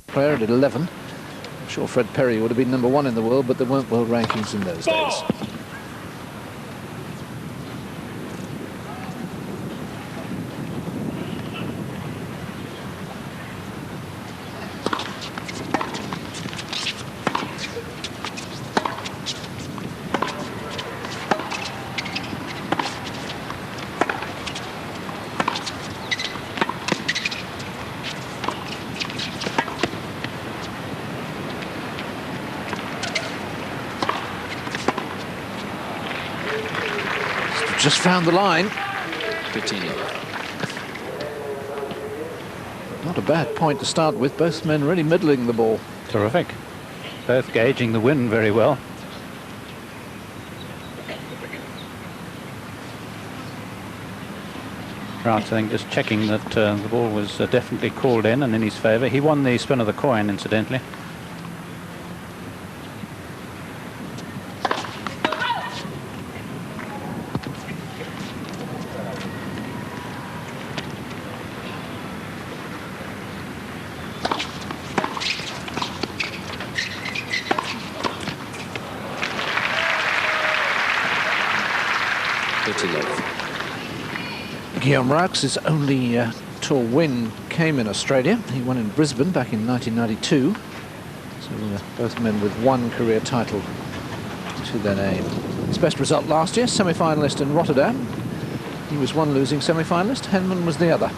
player at 11. I'm sure Fred Perry would have been #1 in the world, but there weren't world rankings in those days. Just found the line. 15 love. Not a bad point to start with. Both men really middling the ball. Terrific. Both gauging the wind very well. Right, I think just checking that the ball was definitely called in and in his favour. He won the spin of the coin, incidentally. Guillaume Raoux' only tour win came in Australia. He won in Brisbane back in 1992. So both men with one career title to their name. His best result last year, semi-finalist in Rotterdam. He was one losing semi-finalist. Henman was the other.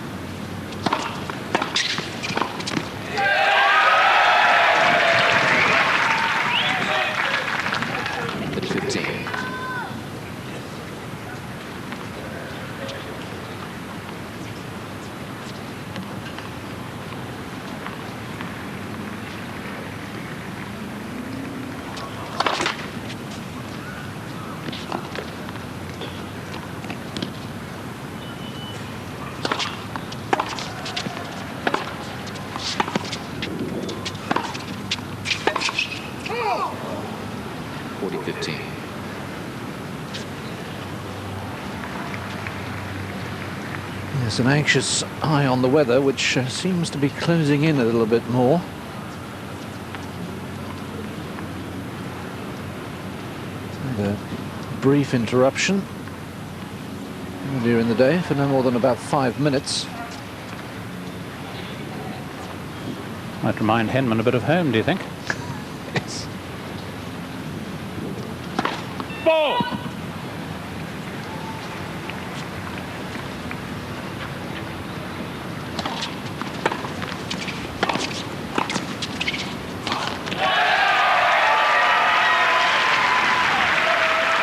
There's an anxious eye on the weather, which seems to be closing in a little bit more. And a brief interruption earlier in the day for no more than about 5 minutes. Might remind Henman a bit of home, do you think? Yes. Ball!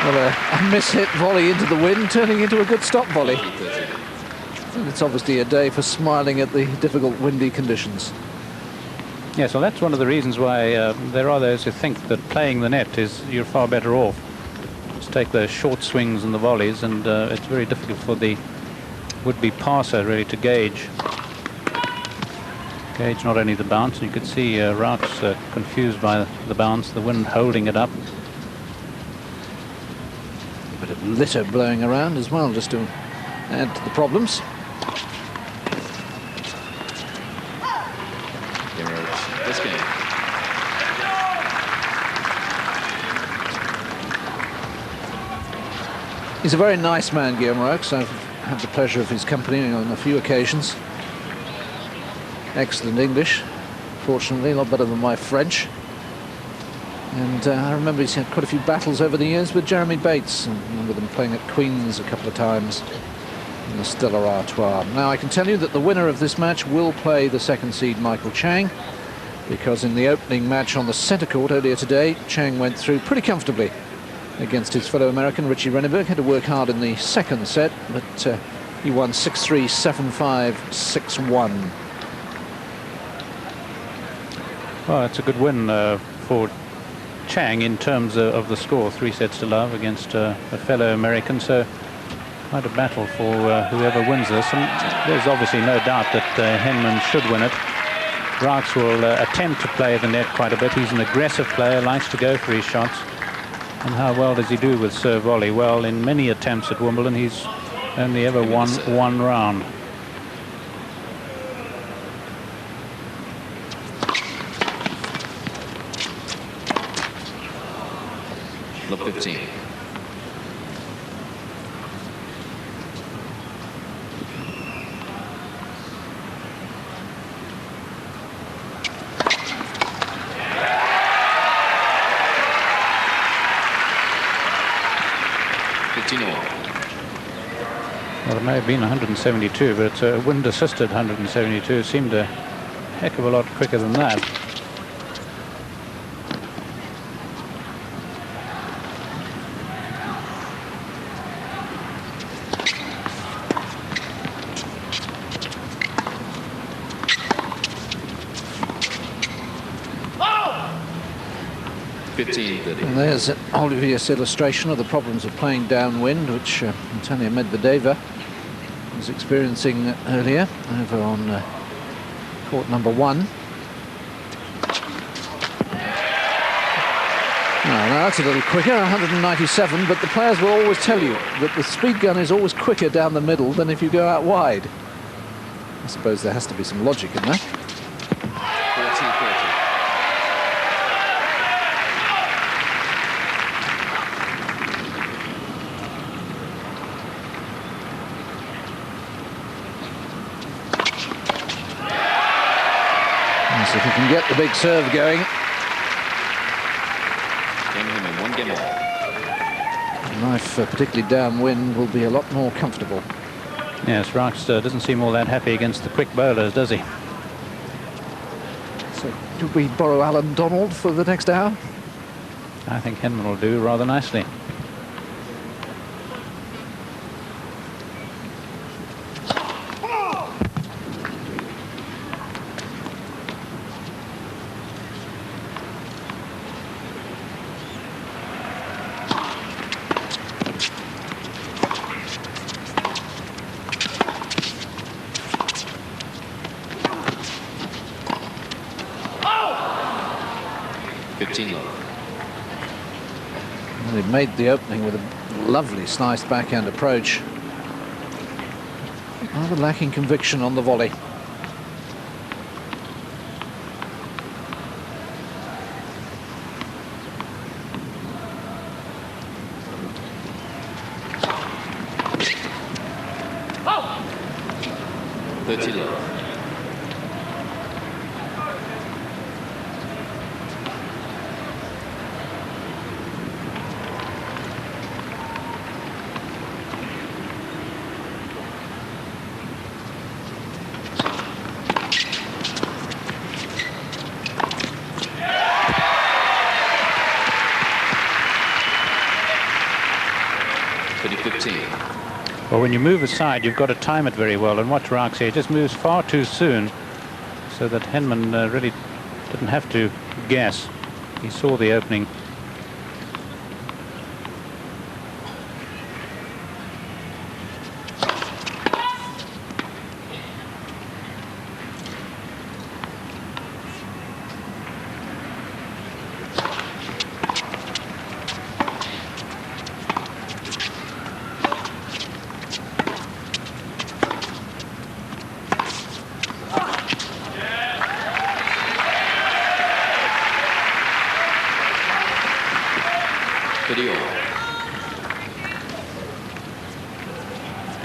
Well, a mishit volley into the wind, turning into a good stop volley. And it's obviously a day for smiling at the difficult windy conditions. Yes, well, that's one of the reasons why there are those who think that playing the net is you're far better off. Just take those short swings and the volleys, and it's very difficult for the would-be passer really to gauge not only the bounce. You could see Raoux confused by the bounce, the wind holding it up. A bit of litter blowing around as well, just to add to the problems. This game. He's a very nice man, Guillaume Raoux. I've had the pleasure of his company on a few occasions. Excellent English, fortunately, a lot better than my French. And I remember he's had quite a few battles over the years with Jeremy Bates. And I remember them playing at Queen's a couple of times in the Stella Artois. Now, I can tell you that the winner of this match will play the second seed Michael Chang, because in the opening match on the centre court earlier today, Chang went through pretty comfortably against his fellow American Richie Renneberg. Had to work hard in the second set, but he won 6-3, 7-5, 6-1. Well, it's a good win for Chang in terms of the score, 3-0 against a fellow American. So quite a battle for whoever wins this. And there's obviously no doubt that Henman should win it. Raoux will attempt to play the net quite a bit. He's an aggressive player, likes to go for his shots. And how well does he do with serve volley? Well, in many attempts at Wimbledon, he's only ever won one round. Love 15. Well, it may have been 172, but it's a wind-assisted 172. It seemed a heck of a lot quicker than that. And there's an obvious illustration of the problems of playing downwind, which Antonio Medvedeva was experiencing earlier over on court number 1. Now that's a little quicker, 197, but the players will always tell you that the speed gun is always quicker down the middle than if you go out wide. I suppose there has to be some logic in that. 40-30. If he can get the big serve going. One game all. Life, particularly downwind, will be a lot more comfortable. Yes, Raoux doesn't seem all that happy against the quick bowlers, does he? So, do we borrow Alan Donald for the next hour? I think Henman will do rather nicely. Well, he made the opening with a lovely sliced backhand approach. Rather lacking conviction on the volley. Well, when you move aside, you've got to time it very well. And watch Raoux here, just moves far too soon, so that Henman really didn't have to guess. He saw the opening.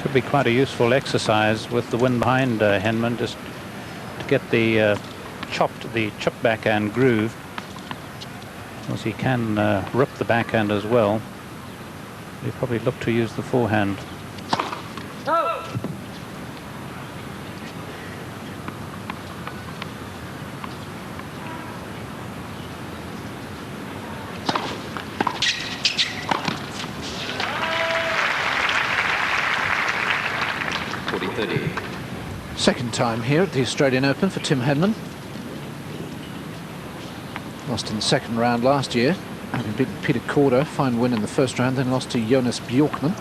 Could be quite a useful exercise with the wind behind Henman, just to get the chop backhand groove. Of course, he can rip the backhand as well. He probably look to use the forehand. Second time here at the Australian Open for Tim Henman. Lost in the second round last year, having beaten Peter Korda, fine win in the first round, then lost to Jonas Bjorkman.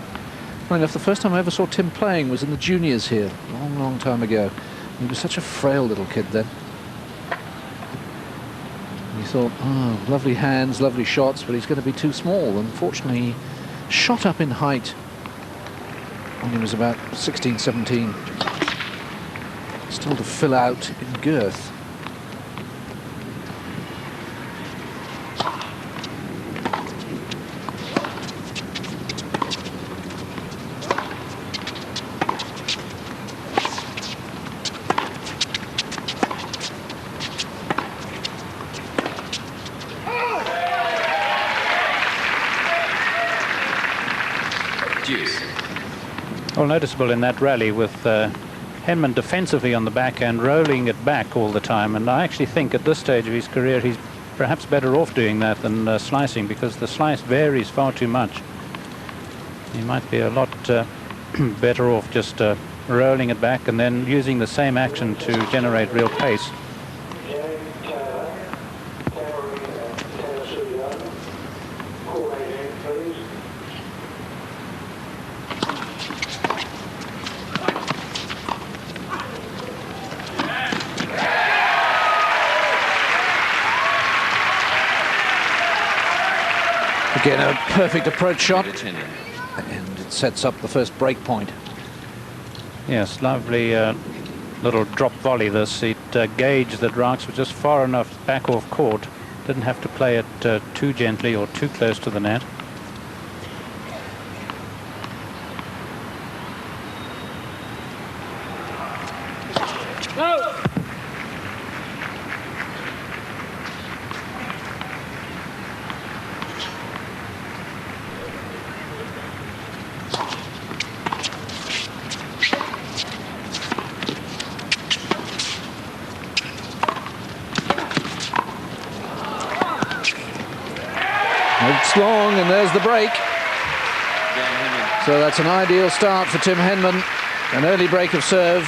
Funny enough, the first time I ever saw Tim playing was in the juniors here, a long, long time ago. He was such a frail little kid then. You thought, oh, lovely hands, lovely shots, but he's going to be too small. Unfortunately, he shot up in height when he was about 16, 17. Still to fill out in girth. Well, noticeable in that rally with Henman defensively on the backhand, rolling it back all the time. And I actually think at this stage of his career, he's perhaps better off doing that than slicing, because the slice varies far too much. He might be a lot better off just rolling it back and then using the same action to generate real pace. Again, a perfect approach shot, and it sets up the first break point. Yes, lovely little drop volley this. It gauged that Raoux was just far enough back off court. Didn't have to play it too gently or too close to the net. It's long, and there's the break. So that's an ideal start for Tim Henman. An early break of serve.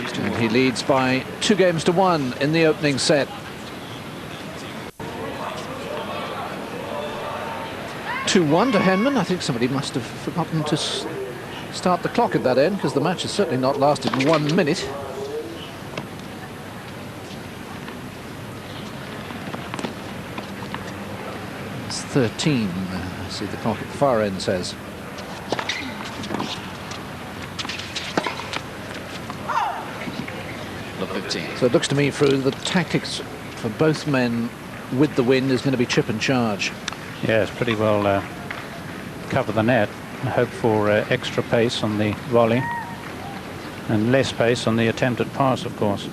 And he leads by 2-1 in the opening set. 2-1 to Henman. I think somebody must have forgotten to start the clock at that end, because the match has certainly not lasted 1 minute. It's 13. I see the clock at the far end says. So it looks to me, through the tactics for both men with the wind is going to be chip and charge. Yes, pretty well cover the net and hope for extra pace on the volley and less pace on the attempted pass, of course.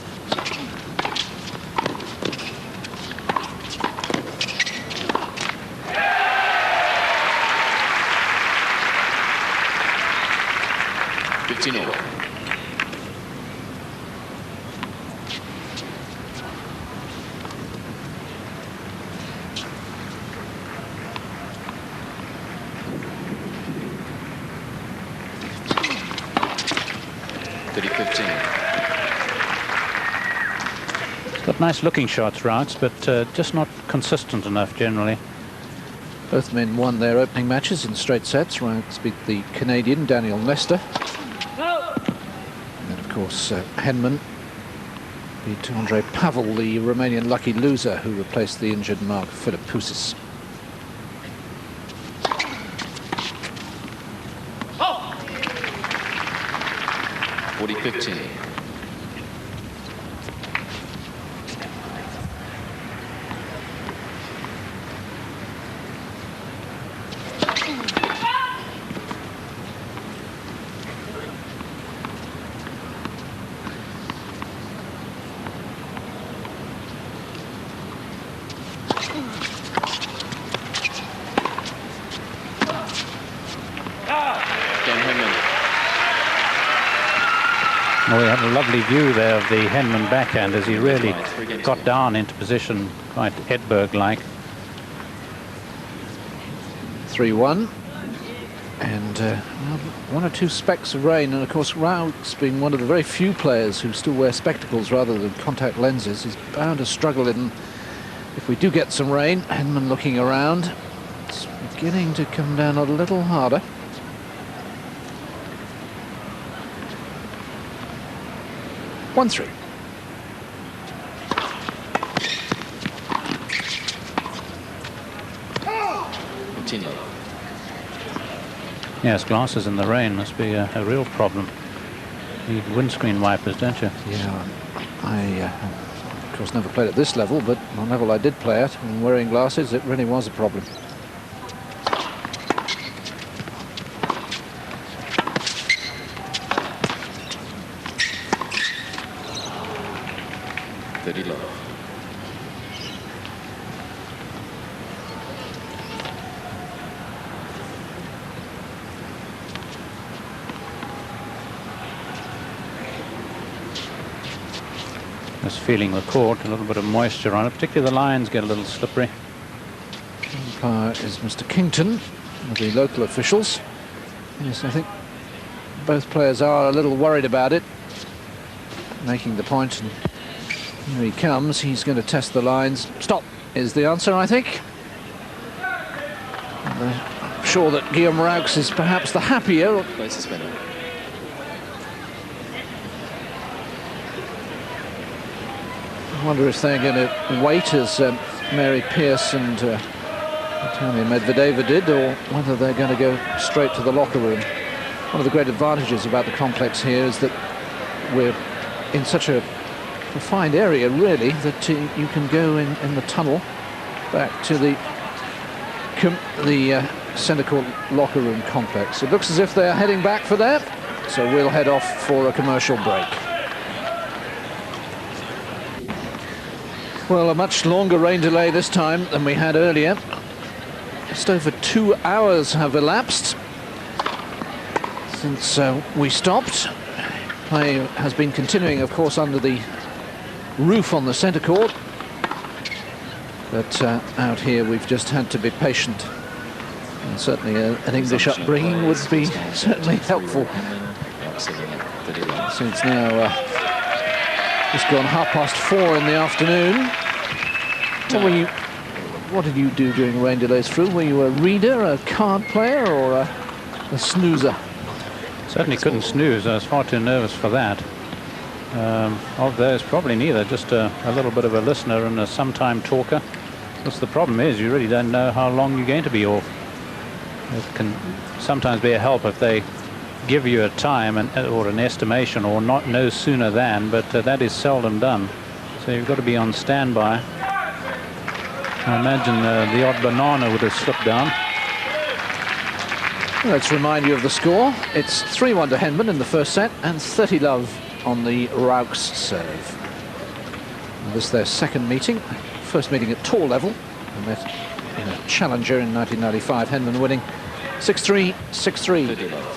Nice looking shots, Raoux, but just not consistent enough generally. Both men won their opening matches in straight sets. Raoux beat the Canadian Daniel Lester. And then, of course, Henman beat Andre Pavel, the Romanian lucky loser who replaced the injured Mark Philippoussis. Oh. 40-15. Well, we had a lovely view there of the Henman backhand as he really got down into position, quite Edberg-like. 3-1. And one or two specks of rain. And, of course, Raoux, being one of the very few players who still wear spectacles rather than contact lenses, is bound to struggle in, if we do get some rain. Henman looking around. It's beginning to come down a little harder. One-three. Continue. Yes, glasses in the rain must be a real problem. You need windscreen wipers, don't you? Yeah, I, of course, never played at this level, but on the level I did play at, and wearing glasses, it really was a problem. Just feeling the court, a little bit of moisture on it, particularly the lines get a little slippery. Umpire is Mr. Kington of the local officials. Yes, I think both players are a little worried about it. Making the point, and here he comes. He's going to test the lines. Stop is the answer, I think. And I'm sure that Guillaume Raoux is perhaps the happier. Places winner. I wonder if they're going to wait as Mary Pierce and Natalia Medvedeva did, or whether they're going to go straight to the locker room. One of the great advantages about the complex here is that we're in such a refined area, really, that you can go in the tunnel back to the centre court locker room complex. It looks as if they're heading back for that, so we'll head off for a commercial break. Well, a much longer rain delay this time than we had earlier. Just over 2 hours have elapsed since we stopped. Play has been continuing, of course, under the roof on the centre court. But out here we've just had to be patient. And certainly an English upbringing would be certainly helpful. So it's now just gone 4:30 in the afternoon. What did you do during rain delays, Fru? Were you a reader, a card player, or a snoozer? Certainly couldn't snooze. I was far too nervous for that. Of those, probably neither. Just a little bit of a listener and a sometime talker. Because the problem is you really don't know how long you're going to be off. It can sometimes be a help if they give you a time or an estimation, or not no sooner than, but that is seldom done. So you've got to be on standby. I imagine the odd banana would have slipped down. Let's remind you of the score. It's 3-1 to Henman in the first set and 30-love on the Raoux serve. And this is their second meeting. First meeting at tour level. They met in a challenger in 1995. Henman winning 6-3, 6-3. 30-love.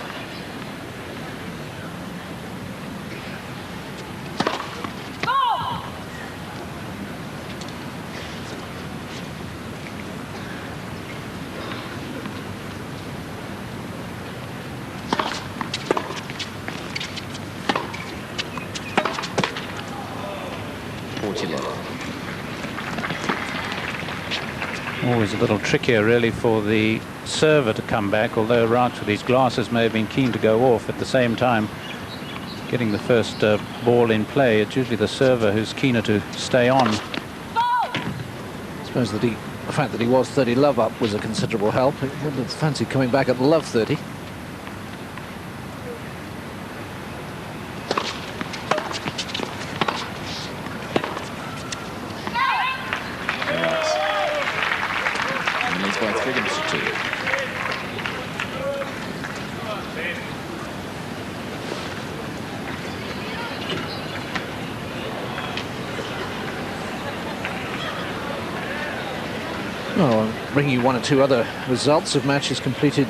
Always a little trickier, really, for the server to come back, although Raoux with his glasses may have been keen to go off at the same time. Getting the first ball in play, it's usually the server who's keener to stay on. I suppose that the fact that he was 30-love up was a considerable help. He wouldn't have fancied coming back at love 30. Well, I'll bring you one or two other results of matches completed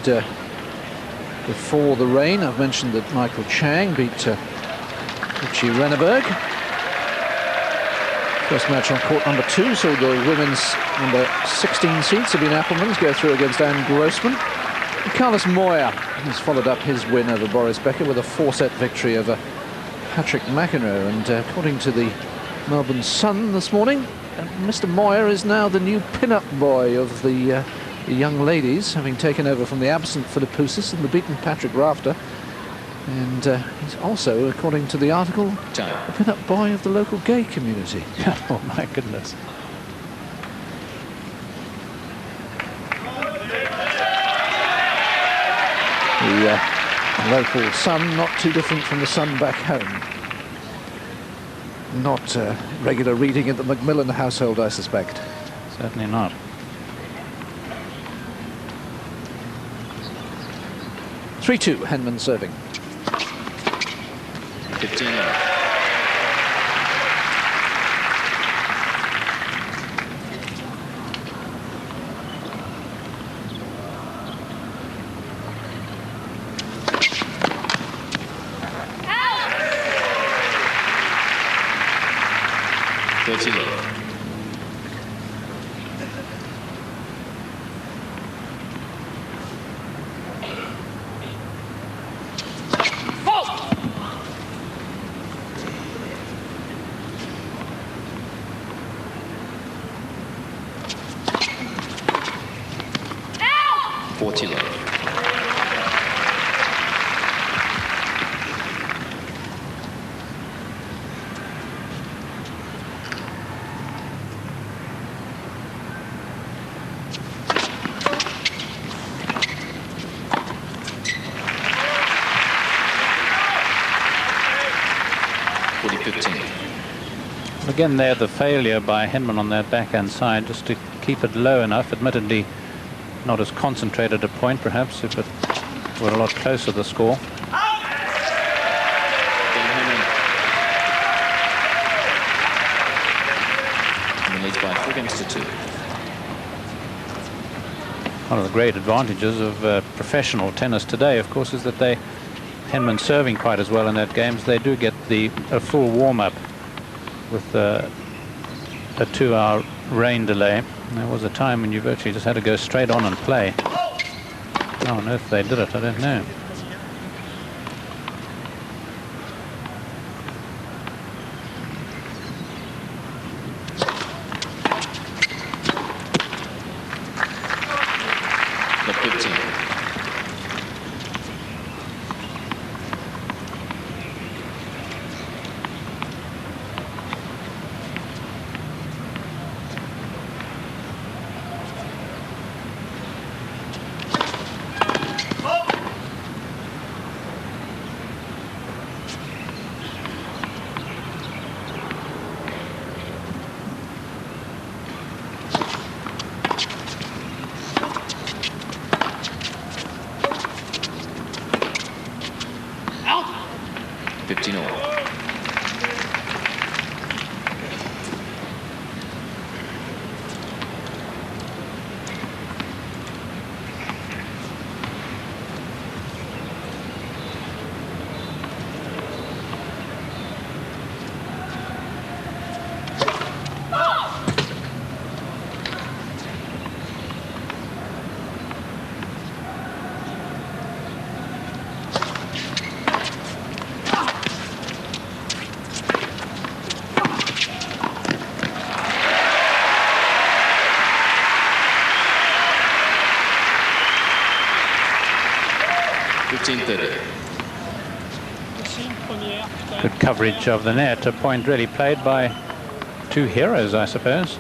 before the rain. I've mentioned that Michael Chang beat Richie Renneberg. First match on court number 2, so the women's number 16 seed, Sabine Appelmans, go through against Anne Grossman. And Carlos Moya has followed up his win over Boris Becker with a 4-set victory over Patrick McEnroe. And according to the Melbourne Sun this morning, Mr. Moyer is now the new pin-up boy of the young ladies, having taken over from the absent Philippoussis and the beaten Patrick Rafter. And he's also, according to the article, a pin-up boy of the local gay community. Oh, my goodness. The local Sun, not too different from the Sun back home. Not regular reading at the Macmillan household, I suspect. Certainly not. (3-2), Henman serving. 15-love. 30 love. Again there, the failure by Henman on that backhand side just to keep it low enough. Admittedly not as concentrated a point perhaps if it were a lot closer the score. And leads by 4 games to 2. One of the great advantages of professional tennis today, of course, is that Henman serving quite as well in that game. They do get a full warm-up with a 2-hour rain delay. And there was a time when you virtually just had to go straight on and play. How on earth they did it, I don't know. Good coverage of the net. A point really played by two heroes, I suppose.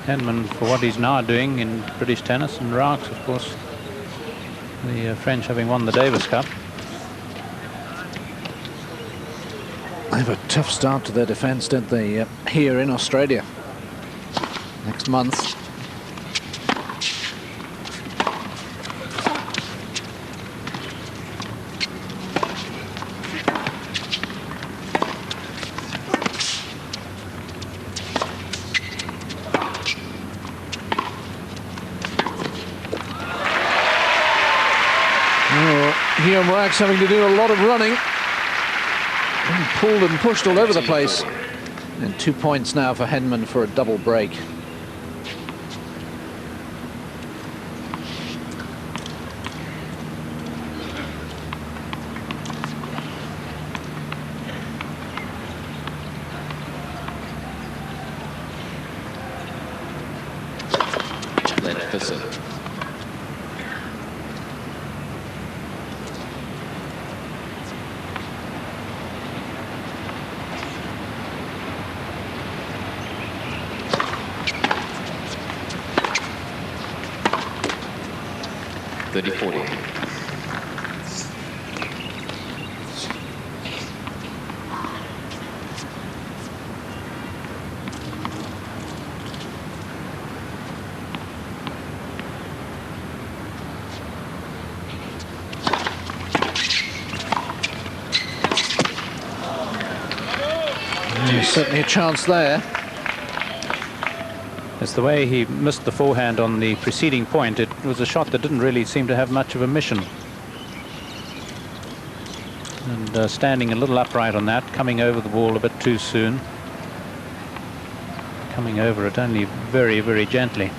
Henman for what he's now doing in British tennis, and Raoux, of course, the French having won the Davis Cup. They have a tough start to their defence, don't they, here in Australia next month. Henman Raoux having to do a lot of running. And pulled and pushed all over the place. And 2 points now for Henman for a double break. Certainly a chance there. It's the way he missed the forehand on the preceding point. It was a shot that didn't really seem to have much of a mission. And standing a little upright on that, coming over the ball a bit too soon. coming over it only very, very gently.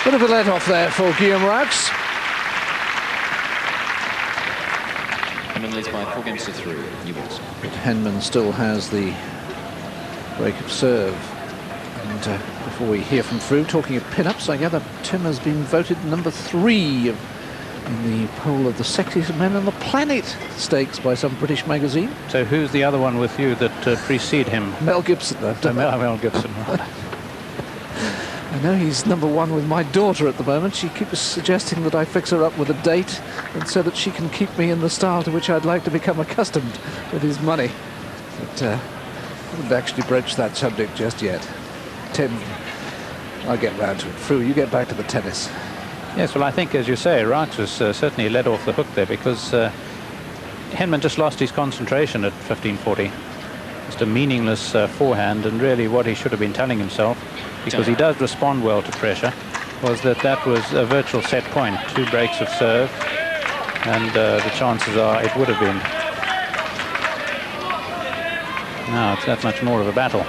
Bit of a let-off there for Guillaume Raoux. Henman leads by 4 games to 3. New balls. But Henman still has the break of serve. And before we hear from Frew, talking of pin-ups, I gather Tim has been voted number 3 in the poll of the sexiest men on the planet stakes by some British magazine. So who's the other one with you that precede him? Mel Gibson. Mel Gibson. I know he's number 1 with my daughter at the moment. She keeps suggesting that I fix her up with a date and so that she can keep me in the style to which I'd like to become accustomed with his money. But I haven't actually broached that subject just yet. Tim, I'll get round to it. Frew, you get back to the tennis. Yes, well, I think, as you say, Raoux was certainly led off the hook there, because Henman just lost his concentration at 15-40. Just a meaningless forehand, and really what he should have been telling himself, because he does respond well to pressure, was that that was a virtual set point. 2 breaks of serve, and the chances are it would have been. Now it's that much more of a battle.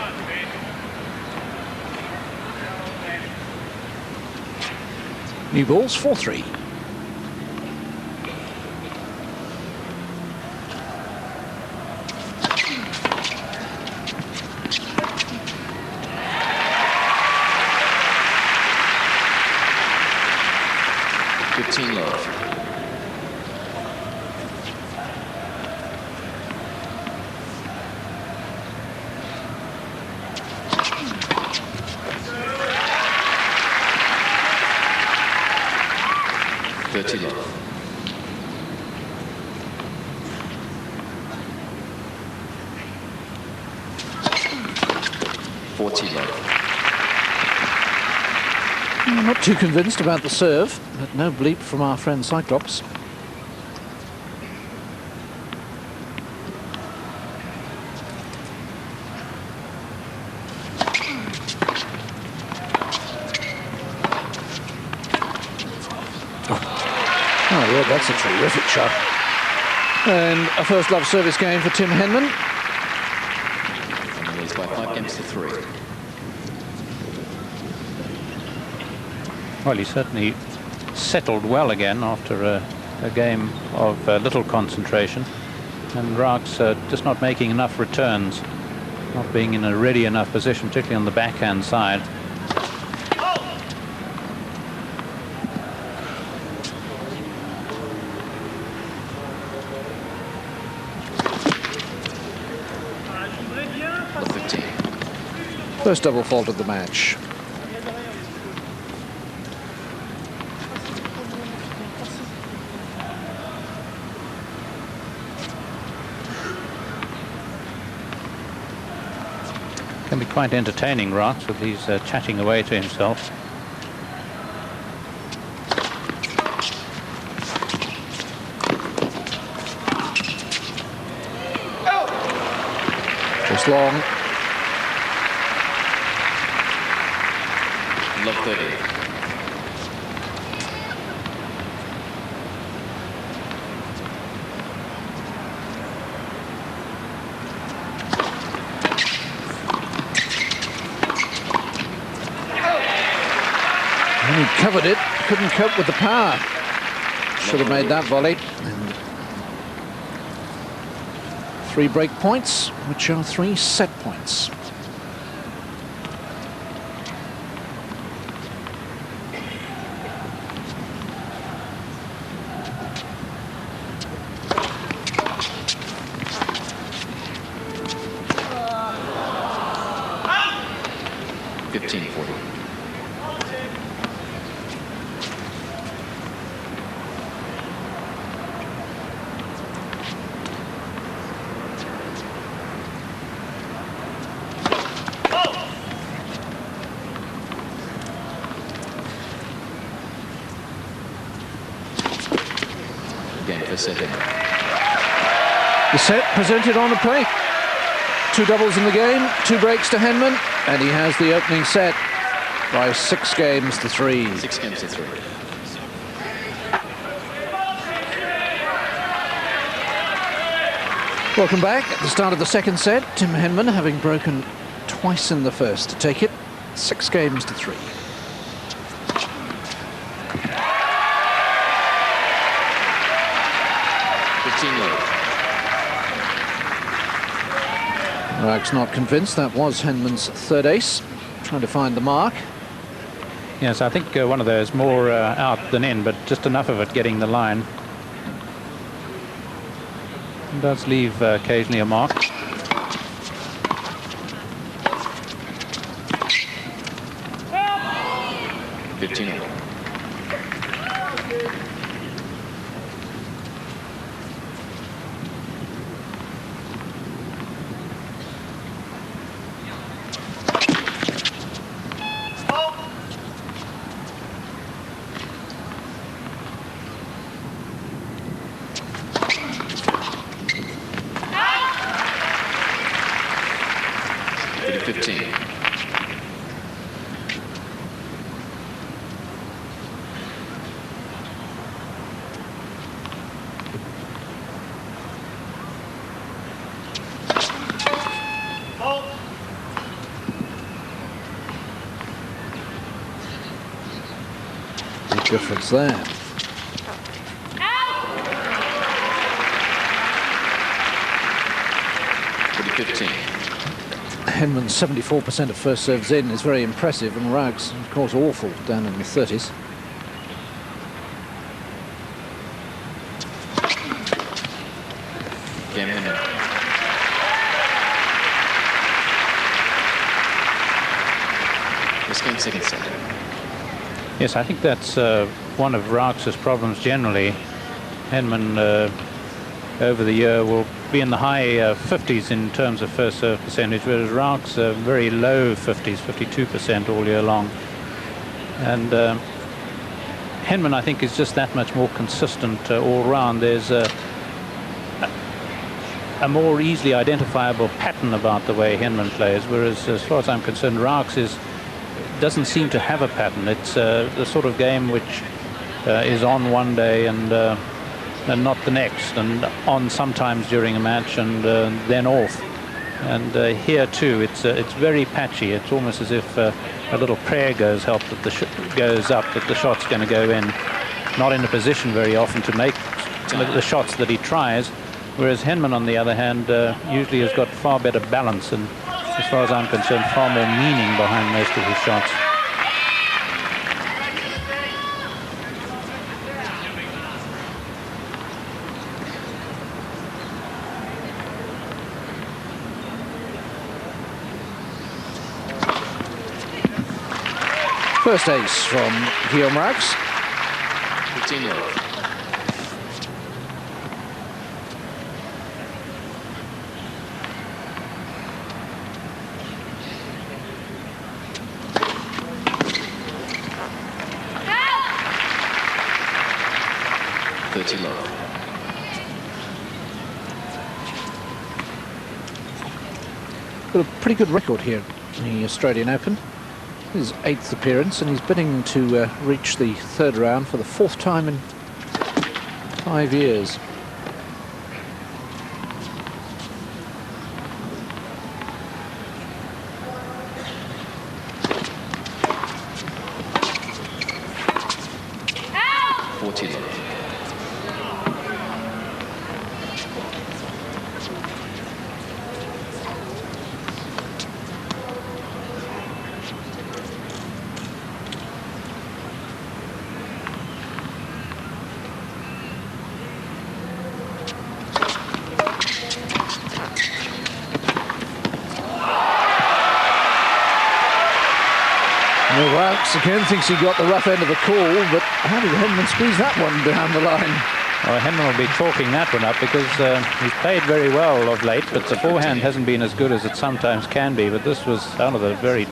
New balls, 4-3. Love. Love. 40 love. I'm not too convinced about the serve, but no bleep from our friend Cyclops. Oh, yeah, that's a terrific shot. And a first love service game for Tim Henman. And leads by 5 games to 3. Well, he certainly settled well again after a game of little concentration. And Raoux just not making enough returns, not being in a ready enough position, particularly on the backhand side. First double fault of the match. Can be quite entertaining, Raoux, with he's chatting away to himself. Just long. Love 30. And he covered it, couldn't cope with the power. Should have made that volley. And 3 break points, which are 3 set points. set in. The set presented on the plate. 2 doubles in the game, 2 breaks to Henman, and he has the opening set by 6 games to 3. 6 games to 3. Welcome back. At the start of the second set, Tim Henman, having broken twice in the first, to take it 6 games to 3. Raoux not convinced. That was Henman's third ace, trying to find the mark. Yes, I think one of those more out than in, but just enough of it getting the line. It does leave occasionally a mark. Difference there. Henman's 74% of first serves in is very impressive, and Raoux, of course, awful down in the 30s. Game Henman. This game second set. Yes, I think that's one of Raoux' problems generally. Henman over the year will be in the high 50s in terms of first serve percentage, whereas Raoux very low 50s, 52% all year long. And Henman, I think, is just that much more consistent all round. There's a more easily identifiable pattern about the way Henman plays, whereas as far as I'm concerned, Raoux doesn't seem to have a pattern. It's the sort of game which is on one day and not the next, and on sometimes during a match and then off. And here too, it's very patchy. It's almost as if a little prayer goes up that the shot's going to go in. Not in a position very often to make the shots that he tries, whereas Henman, on the other hand, usually has got far better balance and, as far as I'm concerned, far more meaning behind most of his shots. First ace from Guillaume Raoux. 15 love. Got a pretty good record here in the Australian Open. His 8th appearance, and he's bidding to reach the 3rd round for the 4th time in 5 years. Raoux again thinks he got the rough end of the call, but how did Henman squeeze that one down the line? Well, Henman will be chalking that one up because he's played very well of late, but the forehand hasn't been as good as it sometimes can be. But this was out of the very